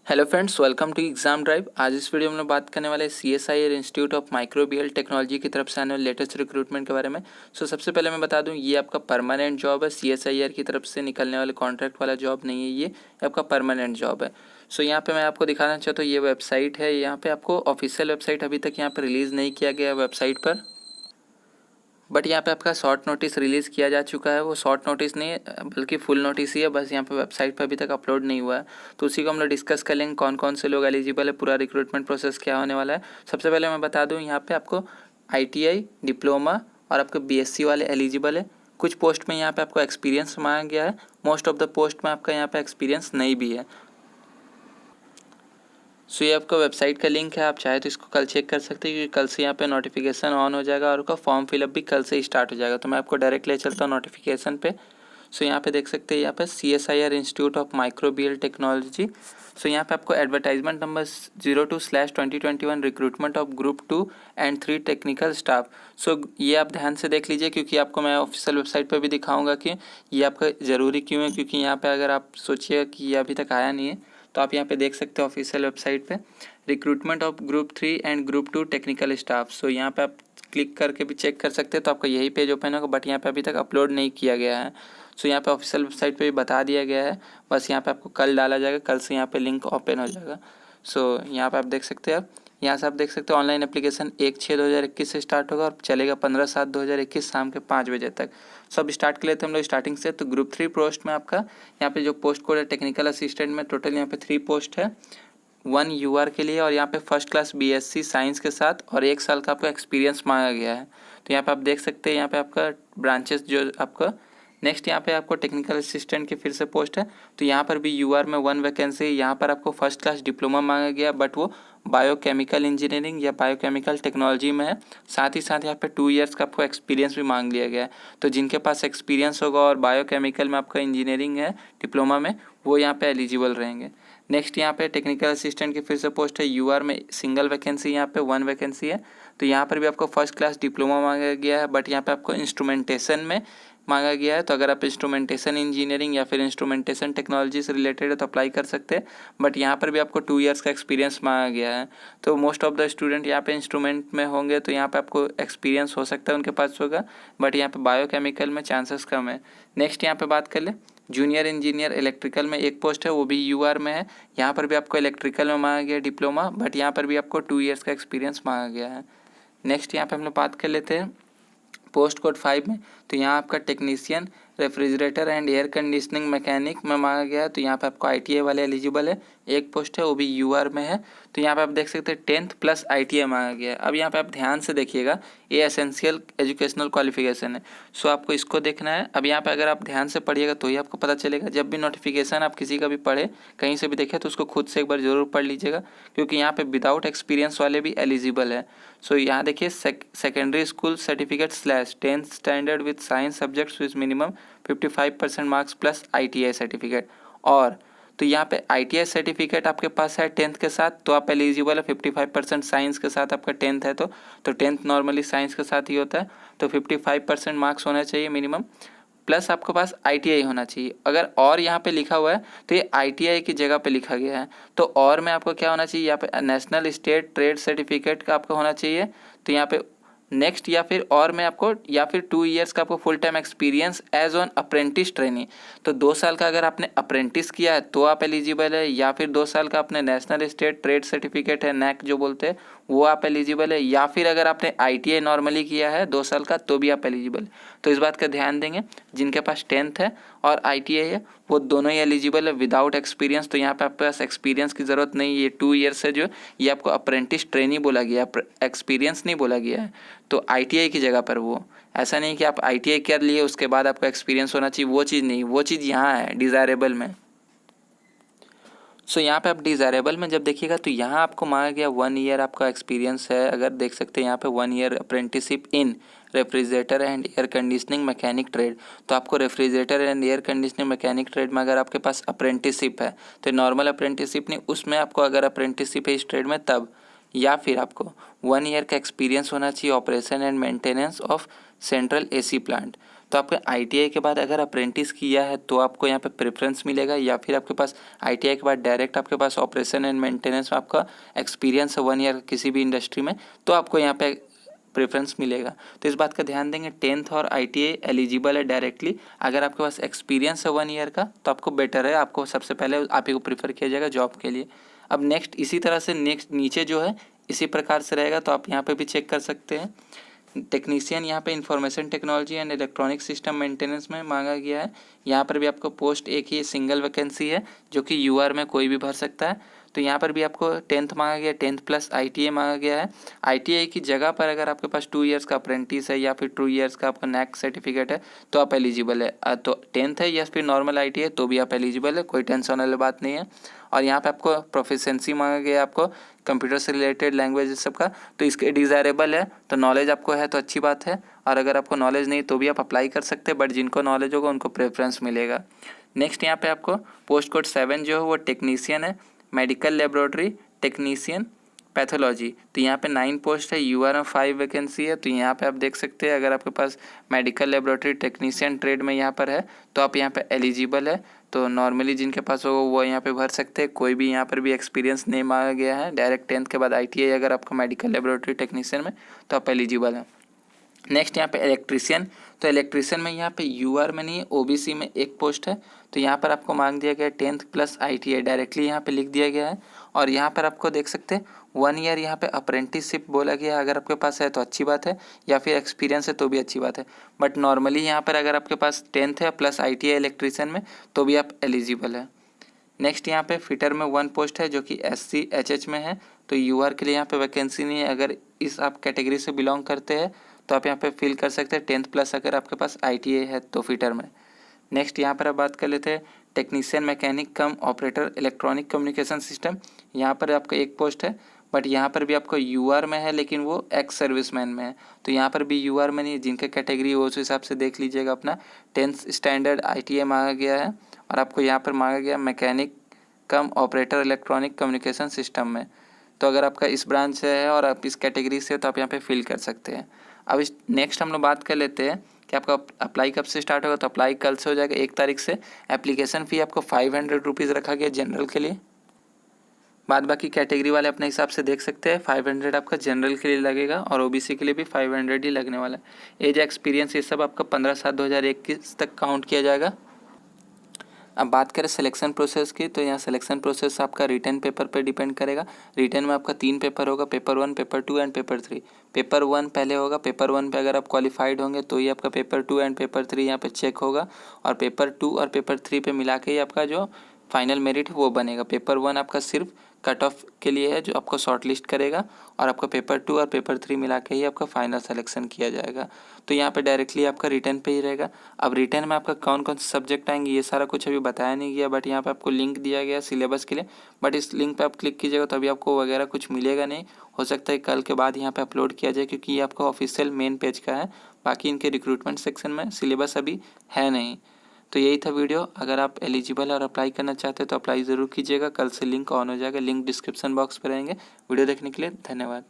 Hello friends, welcome to exam drive. आज इस video में हम लोग बात करने वाले CSIR institute of microbial technology की तरफ से आने वाले लेटेस्ट रिक्रूटमेंट के बारे में। सबसे पहले मैं बता दूं, ये आपका परमानेंट जॉब है। CSIR की तरफ से निकलने वाले कॉन्ट्रैक्ट वाला जॉब नहीं है, ये आपका परमानेंट जॉब है। यहाँ पे मैं आपको दिखाना चाहता हूँ, ये वेबसाइट है। यहाँ पे आपको ऑफिशियल वेबसाइट अभी तक यहाँ पर रिलीज़ नहीं किया गया है वेबसाइट पर, बट यहाँ पे आपका शॉर्ट नोटिस रिलीज़ किया जा चुका है। वो शॉर्ट नोटिस नहीं है बल्कि फुल नोटिस ही है, बस यहाँ पे वेबसाइट पे अभी तक अपलोड नहीं हुआ है। तो उसी को हम लोग डिस्कस कर लेंगे, कौन कौन से लोग एलिजिबल है, पूरा रिक्रूटमेंट प्रोसेस क्या होने वाला है। सबसे पहले मैं बता दूँ, यहाँ पे आपको ITI डिप्लोमा और आपको BSc वाले एलिजिबल है। कुछ पोस्ट में यहाँ पे आपको एक्सपीरियंस मांगा गया है। मोस्ट ऑफ द पोस्ट में आपका यहाँ पे एक्सपीरियंस नहीं भी है। ये आपका वेबसाइट का लिंक है, आप चाहे तो इसको कल चेक कर सकते हैं, क्योंकि कल से यहाँ पे नोटिफिकेशन ऑन हो जाएगा और उसका फॉर्म फिलअप भी कल से ही स्टार्ट हो जाएगा। तो मैं आपको डायरेक्ट ले चलता हूँ नोटिफिकेशन पे। यहाँ पे देख सकते हैं, यहाँ पे CSIR institute of microbial technology. यहाँ पे आपको advertisement number 02/2021 recruitment of group 2 and 3 technical staff. ये आप ध्यान से देख लीजिए, क्योंकि आपको मैं ऑफिशियल वेबसाइट पर भी दिखाऊंगा कि ये आपका ज़रूरी क्यों है। क्योंकि यहाँ पे अगर आप सोचिएगा कि ये अभी तक आया नहीं है, तो आप यहाँ पे देख सकते हो ऑफिशियल वेबसाइट पे recruitment of group 3 and group 2 technical staff. यहाँ पे आप क्लिक करके भी चेक कर सकते हैं, तो आपका यही पेज ओपन होगा, बट यहाँ पे अभी तक अपलोड नहीं किया गया है। यहाँ पे ऑफिशियल वेबसाइट पे भी बता दिया गया है, बस यहाँ पे आपको कल डाला जाएगा, कल से यहाँ पे लिंक ओपन हो जाएगा। यहाँ पे आप देख सकते हैं, यहाँ से आप देख सकते हो ऑनलाइन एप्लीकेशन 1/6/2021 से स्टार्ट होगा और चलेगा 15/7/2021 शाम के 5 बजे तक। सब स्टार्ट कर लेते हैं हम लोग स्टार्टिंग से। तो ग्रुप 3 पोस्ट में आपका यहाँ पे जो पोस्ट कोड है टेक्निकल असिस्टेंट में, टोटल यहाँ पे 3 पोस्ट है। 1 UR के लिए, और यहाँ पे फर्स्ट क्लास BSc साइंस के साथ और 1 साल का आपका एक्सपीरियंस मांगा गया है। तो यहाँ पे आप देख सकते हैं, यहाँ पे आपका ब्रांचेस जो आपका नेक्स्ट यहाँ पे आपको टेक्निकल असिस्टेंट की फिर से पोस्ट है। तो यहाँ पर भी UR में 1 वैकेंसी। यहाँ पर आपको फर्स्ट क्लास डिप्लोमा मांगा गया, बट वो बायोकेमिकल इंजीनियरिंग या बायोकेमिकल टेक्नोलॉजी में है। साथ ही साथ यहाँ पे 2 ईयर्स का आपको एक्सपीरियंस भी मांग लिया गया है। तो जिनके पास एक्सपीरियंस होगा और बायोकेमिकल में आपका इंजीनियरिंग है डिप्लोमा में, वो यहाँ पे एलिजिबल रहेंगे। नेक्स्ट यहाँ पे टेक्निकल असिस्टेंट की फिर से पोस्ट है। UR में सिंगल वैकेंसी, यहाँ पे 1 वैकेंसी है। तो यहाँ पर भी आपको फर्स्ट क्लास डिप्लोमा मांगा गया है, बट यहाँ पे आपको इंस्ट्रूमेंटेशन में मांगा गया है। तो अगर आप इंस्ट्रूमेंटेशन इंजीनियरिंग या फिर इंस्ट्रूमेंटेशन टेक्नोलॉजी से रिलेटेड है तो अप्लाई कर सकते हैं, बट यहाँ पर भी आपको 2 ईयर्स का एक्सपीरियंस मांगा गया है। तो मोस्ट ऑफ द स्टूडेंट यहाँ पे इंस्ट्रूमेंट में होंगे, तो यहाँ पे आपको एक्सपीरियंस हो सकता है उनके पास होगा, बट यहाँ पे बायोकेमिकल में चांसेस कम है। नेक्स्ट यहाँ पे बात कर ले, जूनियर इंजीनियर इलेक्ट्रिकल में एक पोस्ट है, वो भी UR में है। यहाँ पर भी आपको इलेक्ट्रिकल में मांगा गया डिप्लोमा, बट यहाँ पर भी आपको 2 ईयर्स का एक्सपीरियंस मांगा गया है। नेक्स्ट यहाँ पे हम लोग बात कर लेते हैं पोस्ट कोड 5 में। तो यहाँ आपका technician refrigerator and air conditioning mechanic में मांगा गया है। तो यहाँ पे आपको ITI वाले एलिजिबल है, एक पोस्ट है, वो भी UR में है। तो यहाँ पे आप देख सकते हैं 10th प्लस ITI मांगा गया है। अब यहाँ पे आप ध्यान से देखिएगा, ये एसेंशियल एजुकेशनल क्वालिफिकेशन है। आपको इसको देखना है। अब यहाँ पे अगर आप ध्यान से पढ़िएगा तो ही आपको पता चलेगा। जब भी नोटिफिकेशन आप किसी का भी पढ़े, कहीं से भी देखें, तो उसको खुद से एक बार जरूर पढ़ लीजिएगा, क्योंकि यहाँ पे विदाउट एक्सपीरियंस वाले भी एलिजिबल है। यहाँ देखिए, secondary school certificate / 10th standard with science subjects with minimum 55% marks plus ITI certificate. और तो यहाँ पे ITI सर्टिफिकेट आपके पास है 10th के साथ, तो आप एलिजिबल है। 55% साइंस के साथ आपका 10th है, तो 10th नॉर्मली साइंस के साथ ही होता है। तो 55% मार्क्स होना चाहिए मिनिमम, प्लस आपके पास ITI होना चाहिए। अगर और यहाँ पे लिखा हुआ है तो ये ITI की जगह पे लिखा गया है। तो और में आपको क्या होना चाहिए, यहाँ पे नेशनल स्टेट ट्रेड सर्टिफिकेट का आपका होना चाहिए। तो यहाँ पे नेक्स्ट या फिर और में आपको, या फिर 2 ईयर्स का आपको full time experience as an apprentice trainee. तो 2 साल का अगर आपने अप्रेंटिस किया है तो आप एलिजिबल है, या फिर 2 साल का आपने नेशनल स्टेट ट्रेड सर्टिफिकेट है, NAC जो बोलते हैं, वो आप एलिजिबल है। या फिर अगर आपने ITI नॉर्मली किया है 2 साल का, तो भी आप एलिजिबल है। तो इस बात का ध्यान देंगे, जिनके पास 10th है और ITI है वो दोनों ही एलिजिबल है विदाउट एक्सपीरियंस। तो यहाँ पे आपके पास एक्सपीरियंस की ज़रूरत नहीं, ये 2 ईयर्स है, जो ये आपको अप्रेंटिस ट्रेनी बोला गया है, एक्सपीरियंस नहीं बोला गया है। तो ITI की जगह पर वो, ऐसा नहीं कि आप ITI कर लिए उसके बाद आपको एक्सपीरियंस होना चाहिए, वो चीज़ नहीं, वो चीज़ यहाँ है डिज़ायरेबल में। यहाँ पे आप डिज़ायरेबल में जब देखिएगा तो यहाँ आपको मांगा गया 1 ईयर आपका एक्सपीरियंस है। अगर देख सकते हैं यहाँ पे 1 year apprenticeship in refrigerator and air conditioning mechanic trade. तो आपको refrigerator and air conditioning mechanic trade में अगर आपके पास अप्रेंटिसशिप है, तो नॉर्मल अप्रेंटिसशिप नहीं, उसमें आपको अगर अप्रेंटिसशिप है इस ट्रेड में तब, या फिर आपको 1 ईयर का एक्सपीरियंस होना चाहिए operation and maintenance of central AC plant. तो आपके ITI के बाद अगर अप्रेंटिस किया है तो आपको यहाँ पे प्रेफरेंस मिलेगा, या फिर आपके पास ITI के बाद डायरेक्ट आपके पास ऑपरेशन एंड मेंटेनेंस में आपका एक्सपीरियंस है 1 ईयर किसी भी इंडस्ट्री में, तो आपको यहाँ पे प्रेफरेंस मिलेगा। तो इस बात का ध्यान देंगे, 10th और ITI एलिजिबल है डायरेक्टली। अगर आपके पास एक्सपीरियंस है 1 ईयर का तो आपको बेटर है, आपको सबसे पहले आप ही को प्रीफर किया जाएगा जॉब के लिए। अब नेक्स्ट इसी तरह से नेक्स्ट नीचे जो है इसी प्रकार से रहेगा, तो आप यहाँ पे भी चेक कर सकते हैं। टेक्नीशियन यहाँ पे information technology and electronic system maintenance में मांगा गया है। यहाँ पर भी आपको पोस्ट एक ही सिंगल वैकेंसी है जो कि UR में कोई भी भर सकता है। तो यहाँ पर भी आपको 10th मांगा गया, 10th प्लस ITI मांगा गया है। ITI की जगह पर अगर आपके पास 2 ईयर्स का अप्रेंटिस है या फिर 2 ईयर्स का आपका NAC सर्टिफिकेट है तो आप एलिजिबल है। तो 10th है या फिर नॉर्मल ITI है तो भी आप एलिजिबल है, कोई टेंशन वाली बात नहीं है। और यहाँ पे आपको प्रोफिशिएंसी मांगा गया है, आपको कंप्यूटर से रिलेटेड लैंग्वेज सब का, तो इसके डिज़ायरेबल है, तो नॉलेज आपको है तो अच्छी बात है। और अगर आपको नॉलेज नहीं तो भी आप अप्लाई कर सकते हैं, बट जिनको नॉलेज होगा उनको प्रेफरेंस मिलेगा। नेक्स्ट यहाँ पे आपको पोस्ट कोड 7 जो है वो टेक्नीशियन है, मेडिकल लेबोरेटरी टेक्नीशियन पैथोलॉजी। तो यहाँ पे 9 पोस्ट है, UR में 5 वैकेंसी है। तो यहाँ पे आप देख सकते हैं अगर आपके पास मेडिकल लेबोरेटरी टेक्नीशियन ट्रेड में यहाँ पर है तो आप यहाँ पे एलिजिबल है। तो नॉर्मली जिनके पास हो वो यहाँ पे भर सकते हैं, कोई भी यहाँ पर भी एक्सपीरियंस नहीं मांगा गया है। डायरेक्ट 10th के बाद ITI अगर आपका मेडिकल लेबोरेटरी टेक्नीशियन में तो आप एलिजिबल है। नेक्स्ट यहाँ पे इलेक्ट्रीशियन, तो इलेक्ट्रीशियन में यहाँ पे UR में नहीं OBC में एक पोस्ट है। तो यहाँ पर आपको मांग दिया गया 10th प्लस ITI डायरेक्टली यहाँ पे लिख दिया गया है। और यहाँ पर आपको देख सकते हैं 1 ईयर यहाँ पे अप्रेंटिसशिप बोला गया है, अगर आपके पास है तो अच्छी बात है, या फिर एक्सपीरियंस है तो भी अच्छी बात है। बट नॉर्मली यहाँ पर अगर आपके पास 10th है प्लस ITI इलेक्ट्रीशियन में तो भी आप एलिजिबल है। नेक्स्ट यहाँ पे फिटर में 1 पोस्ट है जो कि SC HH में है। तो UR के लिए यहाँ पे वैकेंसी नहीं है, अगर इस आप कैटेगरी से बिलोंग करते हैं तो आप यहाँ पे फिल कर सकते हैं 10th प्लस अगर आपके पास ITI है तो फिटर में। नेक्स्ट यहाँ पर आप बात कर लेते हैं टेक्नीशियन मैकेनिक कम ऑपरेटर इलेक्ट्रॉनिक कम्युनिकेशन सिस्टम। यहाँ पर आपका एक पोस्ट है, बट यहाँ पर भी आपको UR में है लेकिन वो एक्स सर्विसमैन में है। तो यहाँ पर भी UR में नहीं है, जिनका कैटेगरी हो उस हिसाब से देख लीजिएगा अपना। 10th स्टैंडर्ड ITI मांगा गया है और आपको यहाँ पर मांगा गया मैकेनिक कम ऑपरेटर इलेक्ट्रॉनिक कम्युनिकेशन सिस्टम में। तो अगर आपका इस ब्रांच से है और आप इस कैटेगरी से तो आप यहाँ पे फिल कर सकते हैं। अब इस नेक्स्ट हम लोग बात कर लेते हैं कि आपका अप्लाई कब से स्टार्ट होगा। तो अप्लाई कल से हो जाएगा 1 तारीख से। एप्लीकेशन फ़ी आपको 500 रुपीज़ रखा गया जनरल के लिए, बाद बाकी कैटेगरी वाले अपने हिसाब से देख सकते हैं। 500 आपका जनरल के लिए लगेगा और OBC के लिए भी 500 ही लगने वाला है। एज एक्सपीरियंस ये सब आपका 15/7/2021 तक काउंट किया जाएगा। अब बात करें सिलेक्शन प्रोसेस की, तो यहाँ सिलेक्शन प्रोसेस आपका रिटन पेपर पे डिपेंड करेगा। रिटन में आपका 3 पेपर होगा, paper 1, paper 2 and paper 3। Paper 1 पहले होगा, पेपर 1 पे अगर आप क्वालिफाइड होंगे तो ही आपका पेपर 2 एंड पेपर 3 यहाँ पे चेक होगा, और पेपर 2 और पेपर 3 पे मिला के ही आपका जो फाइनल मेरिट वो बनेगा। पेपर 1 आपका सिर्फ कट ऑफ के लिए है जो आपको शॉर्ट लिस्ट करेगा, और आपका पेपर 2 और पेपर 3 मिला के ही आपका फाइनल सिलेक्शन किया जाएगा। तो यहाँ पे डायरेक्टली आपका रिटन पे ही रहेगा। अब रिटन में आपका कौन कौन से सब्जेक्ट आएंगे ये सारा कुछ अभी बताया नहीं गया, बट यहाँ पे आपको लिंक दिया गया सिलेबस के लिए। बट इस लिंक पे आप क्लिक कीजिएगा तो अभी आपको वगैरह कुछ मिलेगा नहीं, हो सकता है कल के बाद यहाँ पे अपलोड किया जाए, क्योंकि ये आपका ऑफिशियल मेन पेज का है। बाकी इनके रिक्रूटमेंट सेक्शन में सिलेबस अभी है नहीं। तो यही था वीडियो। अगर आप एलिजिबल और अप्लाई करना चाहते हैं तो अप्लाई ज़रूर कीजिएगा। कल से लिंक ऑन हो जाएगा, लिंक डिस्क्रिप्शन बॉक्स पर रहेंगे। वीडियो देखने के लिए धन्यवाद।